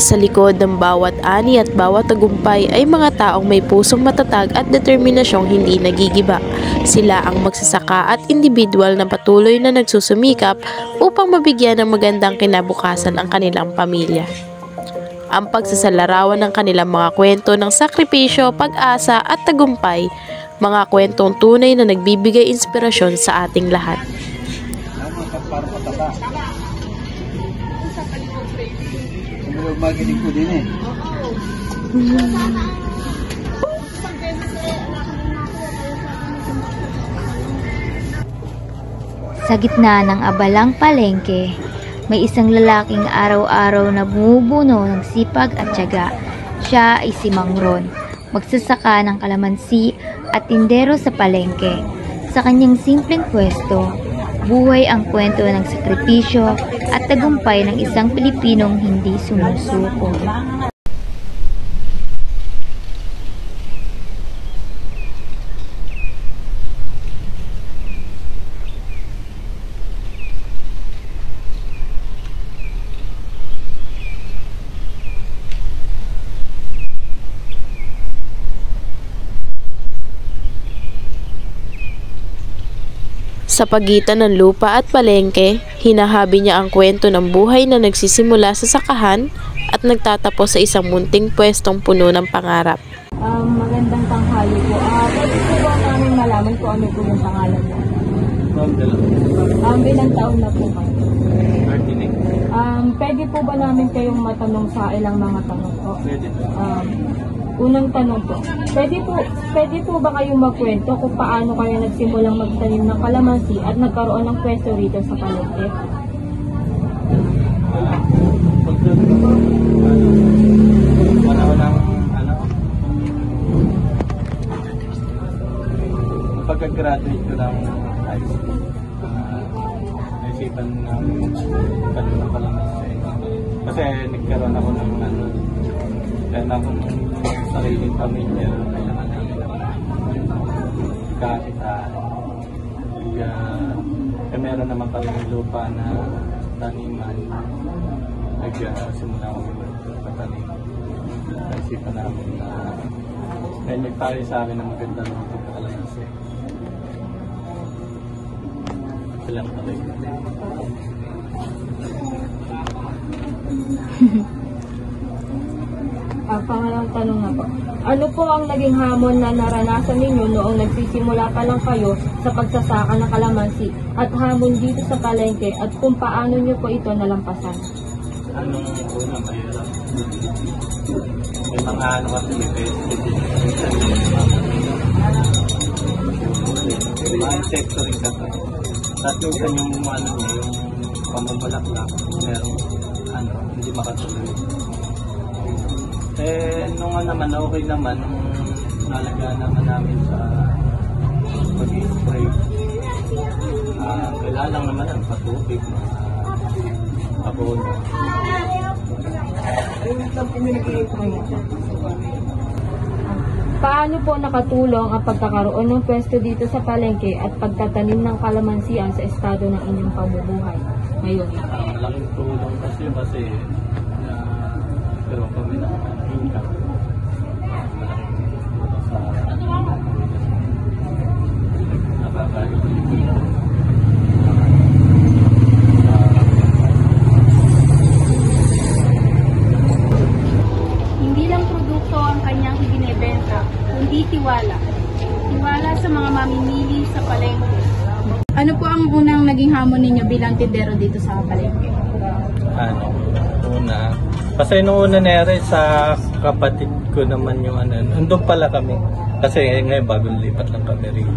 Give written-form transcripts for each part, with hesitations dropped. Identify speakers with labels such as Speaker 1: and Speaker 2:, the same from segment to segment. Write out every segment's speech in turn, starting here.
Speaker 1: Sa likod ng bawat ani at bawat tagumpay ay mga taong may pusong matatag at determinasyong hindi nagigiba. Sila ang magsasaka at individual na patuloy na nagsusumikap upang mabigyan ng magandang kinabukasan ang kanilang pamilya. Ang pagsasalarawan ng kanilang mga kwento ng sakripisyo, pag-asa at tagumpay, mga kwentong tunay na nagbibigay inspirasyon sa ating lahat.
Speaker 2: Maginig ko din eh.
Speaker 3: Sa gitna ng abalang palengke, may isang lalaking araw-araw na bumubuno ng sipag at tiyaga. Siya ay si Mang Ron, magsasaka ng kalamansi at tindero sa palengke. Sa kanyang simpleng pwesto, buhay ang kwento ng sakripisyo at tagumpay ng isang Pilipinong hindi sumusuko.
Speaker 1: Sa pagitan ng lupa at palengke, hinahabi niya ang kwento ng buhay na nagsisimula sa sakahan at nagtatapos sa isang munting pwestong puno ng pangarap.
Speaker 4: Magandang tanghali po. Pwede po ba namin malaman kung ano po yung pangalan mo? Ilang taon na po kayo?
Speaker 2: 39.
Speaker 4: Pwede po ba namin kayong matanong sa ilang mga tanong po?
Speaker 2: Pwede.
Speaker 4: Unang tanong po, pwede po ba kayong magkwento kung paano kayo nagsimulang magtanim ng kalamansi at nagkaroon ng pwesto rito sa palengke?
Speaker 2: Pagka-graduate ko ng high school, naisipan namin tanim ng kalamansi. Kasi nagkaroon ako ng kaya na akong sariling pamilya, kailangan namin kakitaan. Meron naman kami ng lupa na taniman. Nagsimula ako magpatanim. Naisipan namin na kaya nagpari sa amin na maganda ng pagkakalamansi. Silang kami.
Speaker 4: Pangalawang tanong na po. Ano po ang naging hamon na naranasan ninyo noong nagsisimula pa lang kayo sa pagsasaka ng kalamansi at hamon dito sa palengke at kung paano nyo po ito nalampasan?
Speaker 2: Anong una mahirap? May mga ano kasi may sector rin kasi. Tapos minsan yung ano yung pamamalaklak, merong hindi makatuloy. Nung naman, okay naman, nung nalagaan naman namin sa pag-spray. Kailangan lang naman ang patubig, abono.
Speaker 4: Paano po nakatulong ang pagkakaroon ng pwesto dito sa palengke at pagtatanim ng kalamansian sa estado ng inyong pamumuhay ngayon?
Speaker 2: Malaking tulong kasi pero kami na income. Malaking tulong sa
Speaker 5: Hindi lang produkto ang kanyang ibinebenta, kundi tiwala. Tiwala sa mga mamimili sa palengke. Ano po ang unang naging hamon ninyo bilang tindero dito sa palengke?
Speaker 2: Una, kasi nung una nere sa kapatid ko naman yung andun pala kami. Kasi ngayon bagong lipat lang kami rito.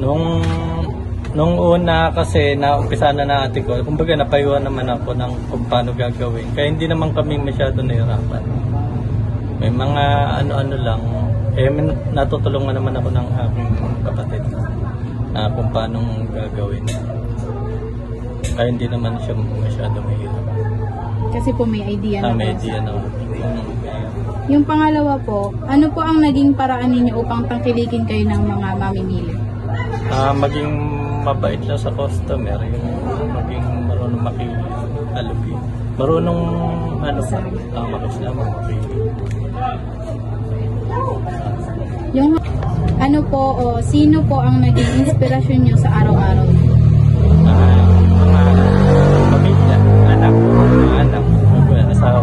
Speaker 2: Nung una kasi naumpisa na ate ko, kumbaga napayuhan naman ako ng kung paano gagawin. Kaya hindi naman kami masyado nahirapan. May mga ano-ano lang. Natutulungan naman ako ng aking kapatid na kung paano gagawin. Kaya hindi naman siya masyado mahirap.
Speaker 5: Kasi po may idea na.
Speaker 2: May idea na.
Speaker 5: Yung pangalawa po, ano po ang naging paraan ninyo upang tangkilikin kayo ng mga mamimili?
Speaker 2: Maging mabait lang sa customer, yung maging marunong makihalubin. Marunong ano pa, tama kasi naman.
Speaker 5: Yung ano po o sino po ang naging inspirasyon nyo sa araw-araw?
Speaker 2: Mga pamilya, anak, asawa,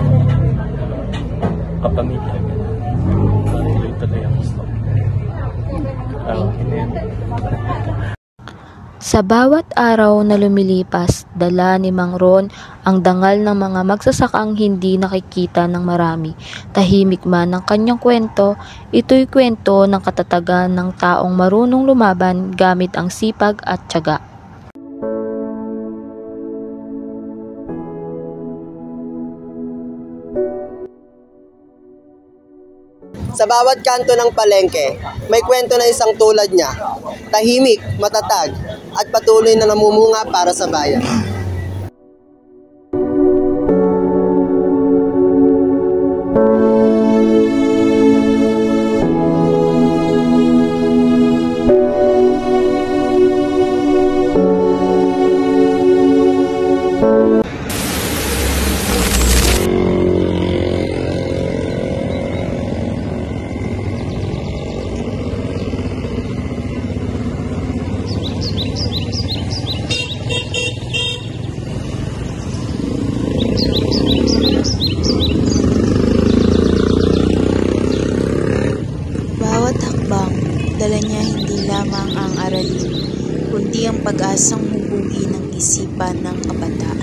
Speaker 2: kapamilya. Tuloy-tuloy ang gusto.
Speaker 3: Sa bawat araw na lumilipas, dala ni Mang Ron ang dangal ng mga magsasakang hindi nakikita ng marami. Tahimik man ang kanyang kwento, ito'y kwento ng katatagan ng taong marunong lumaban gamit ang sipag at tiyaga.
Speaker 6: Sa bawat kanto ng palengke, may kwento na isang tulad niya. Tahimik, matatag, at patuloy na namumunga para sa bayan.
Speaker 7: Bawat hakbang, dala niya hindi lamang ang aralin, kundi ang pag-asang hubugin ng isipan ng kabataan.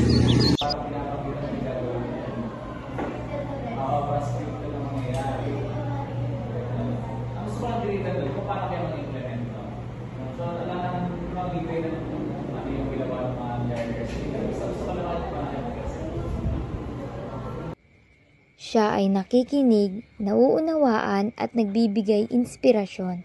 Speaker 3: Siya ay nakikinig, nauunawaan at nagbibigay inspirasyon.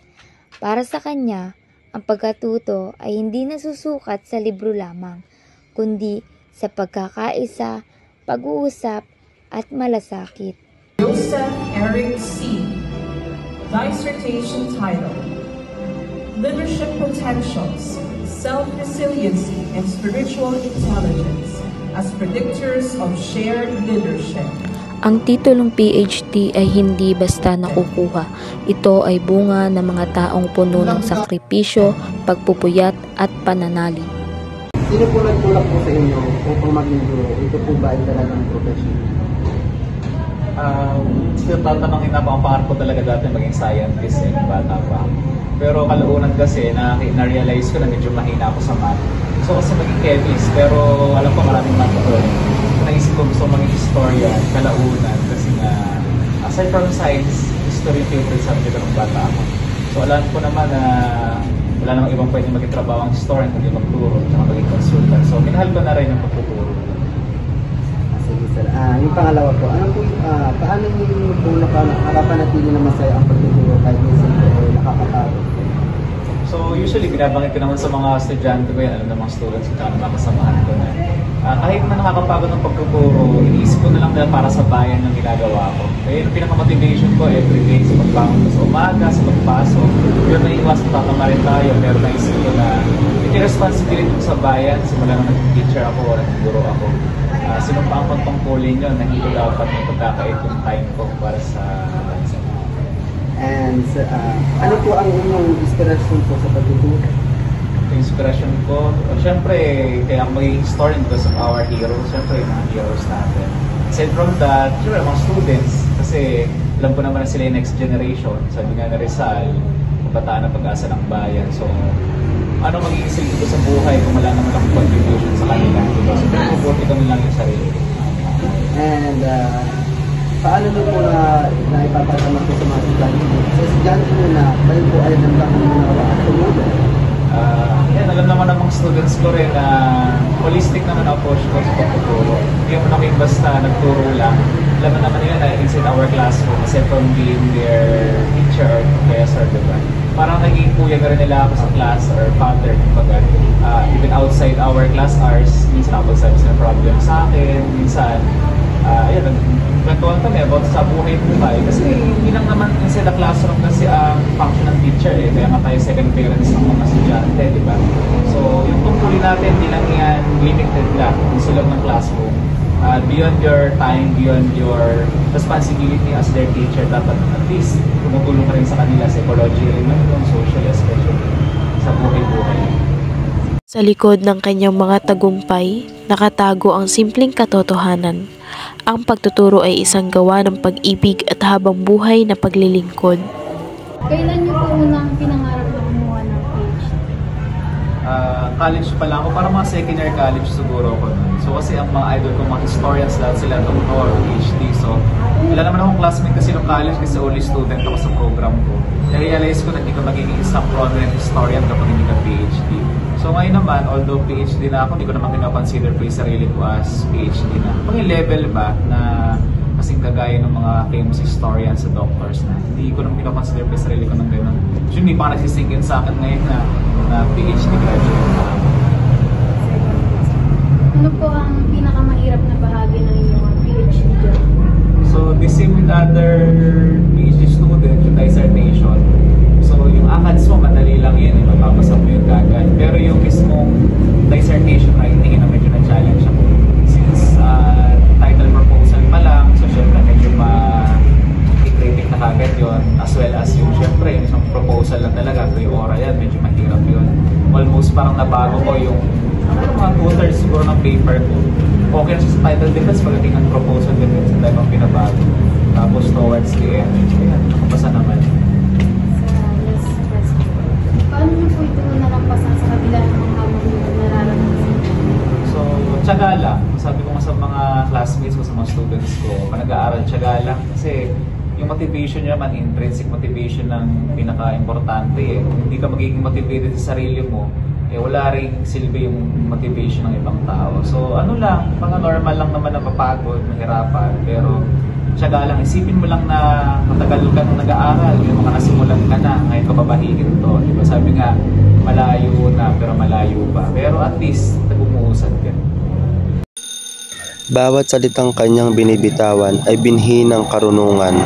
Speaker 3: Para sa kanya, ang pagkatuto ay hindi nasusukat sa libro lamang, kundi sa pagkakaisa, pag-uusap at malasakit.
Speaker 8: Joseph Eric C. Dissertation title: Leadership Potentials, Self-Resiliency and Spiritual Intelligence as Predictors of Shared Leadership.
Speaker 3: Ang titulong PhD ay hindi basta nakukuha. Ito ay bunga ng mga taong puno ng sakripisyo, pagpupuyat at pananalig.
Speaker 6: Sino po nagtulak po sa inyo upang maging guro? Ito po ba ay talagang profession?
Speaker 9: Tatanungin na ang pangarap ko talaga dati maging scientist bata pa. Pero kalaunan kasi na-realize ko na medyo mahina ako sa math. So kasi maging chemist, pero alam ko maraming math ko. Naisip ko gusto maging historian, kalaunan, kasi nga aside from science, history favorite subject ng bata ako. So alam ko naman na wala namang ibang pwede maging trabaho ang historian, kundi magturo, at maging consultant. So minahal ko na rin yung pagtuturo.
Speaker 6: Sige sir. Yung pangalawa po, paano niyo po nakapanatili na masaya ang pagtuturo kahit minsan po nakakapagod?
Speaker 9: So usually binabangit ko naman sa mga estudyante ko yan, alam ng mga students ko, mga kasamahan ko na kahit na nakakapagod ng pagtuturo, iniisip ko na lang dahil para sa bayan ng ginagawa ko. Kaya yung pinaka-motivation ko everyday sa pagbangon ko sa umaga, sa pagpasok, yun na iwas na tatama rin tayo, pero naisip ko na may responsibility ko sa bayan, simula nang nag-teacher ako o nag-guro ako. Sino pa ang kontungkulin yun, na hindi ko dapat may pagkakait yung time ko para sa bansa.
Speaker 6: And ano po ang inyong inspirasyon po sa pagtuturo?
Speaker 9: Inspiration ko, syempre, kaya ako magiging historian because of our heroes, syempre yung mga heroes natin. Aside from that, syempre mga students, kasi alam ko naman na sila yung next generation, sabi nga na Rizal, kabataan na pag-asa ng bayan. So, ano magiging silbi ko sa buhay kung wala naman akong contribution sa kanila? So, pinag-ubuti kami lang yung sarili.
Speaker 6: And paano nyo po na ipapasama po sa mga estudyante? Sa estudyante nyo na kayo po ay nandang mga at tumulong?
Speaker 9: Yan, alam naman ng mga students ko rin na holistic naman approach ko sa pagtuturo. Hindi mo namin basta nagturo lang. Alam naman nila na inside our classroom, aside from being their teacher or professor, diba? Parang naging kuya na rin nila ako sa class or father, kumbaga. Even outside our class hours, minsan ako sabi sila problem sa akin, minsan, ayun, nagkwentuhan kami about sa buhay-buhay. Kasi hindi lang naman inside the classroom kasi ang function ng teacher eh. Kaya nga tayo second parents ng mga estudyante, di ba? So, yung tungkulin natin, hindi lang yan limited lang sa loob ng classroom. beyond your time, beyond your responsibility as their teacher, dapat at least tumutulong ka rin sa kanila psychologically, socially, especially sa buhay-buhay.
Speaker 1: Sa likod ng kanyang mga tagumpay, nakatago ang simpleng katotohanan. Ang pagtuturo ay isang gawa ng pag-ibig at habang buhay na paglilingkod.
Speaker 5: Kailan niyo po unang pinangarap na kumuha ng PhD?
Speaker 9: College pa lang ako, parang mga second year college siguro ako nun. So kasi ang mga idol ko, mga historians lahat sila doktor, PhD. So wala naman akong classmate kasi nung college kasi only student ako sa program ko. Na-realize ko na hindi ka magiging isang prominent historian kapag hindi ka PhD. So ngayon naman, although PhD na ako, hindi ko naman kinoconsider ko yung sarili ko as PhD na. Pag level ba na kasing kagaya ng mga famous historians sa doctors na hindi ko naman kinoconsider ko yung sarili ko ng gano'n. So hindi pa nagsisink in sa akin ngayon na PhD graduate na ako.
Speaker 5: Ano po ang pinakamahirap na bahagi ng inyong PhD job?
Speaker 9: So the same with other PhD students, yung dissertation. So yung ACADS mo, madali lang yun, mapapasa mo yung gagad. Pero yung mismong dissertation ay tingin na medyo na-challenge ako. Since title proposal pa lang, so syempre medyo ma-critic na kagad yun. As well as yung syempre, yung isang proposal lang talaga, pre-ora yan, medyo mahirap yun. Almost parang nabago ko yung mga 2/3 siguro ng paper ko. Okay na siya sa title defense, pagdating ng proposal defense, ang talagang pinabago. Tapos towards the end, ayan, nakapasa naman.
Speaker 5: Paano niyo po ito nalampasan sa kabila ng mga hamon na nararamdaman?
Speaker 9: So, tiyaga lang. Sabi ko nga sa mga classmates ko, sa mga students ko, pag nag-aaral, tiyaga lang. Kasi yung motivation nyo naman, intrinsic motivation ng pinaka-importante eh. Kung hindi ka magiging motivated sa sarili mo, eh wala ring silbi yung motivation ng ibang tao. So, ano lang, mga normal lang naman na mapagod, mahirapan, pero tiyaga lang, isipin mo lang na matagal ka nung nag-aaral, yung mga nasimulan ka na, ngayon ka babahiin to. Diba? Sabi nga, malayo na pero malayo pa. Pero at least, nag-umuusad ka.
Speaker 6: Bawat salitang kanyang binibitawan ay binhi ng karunungan.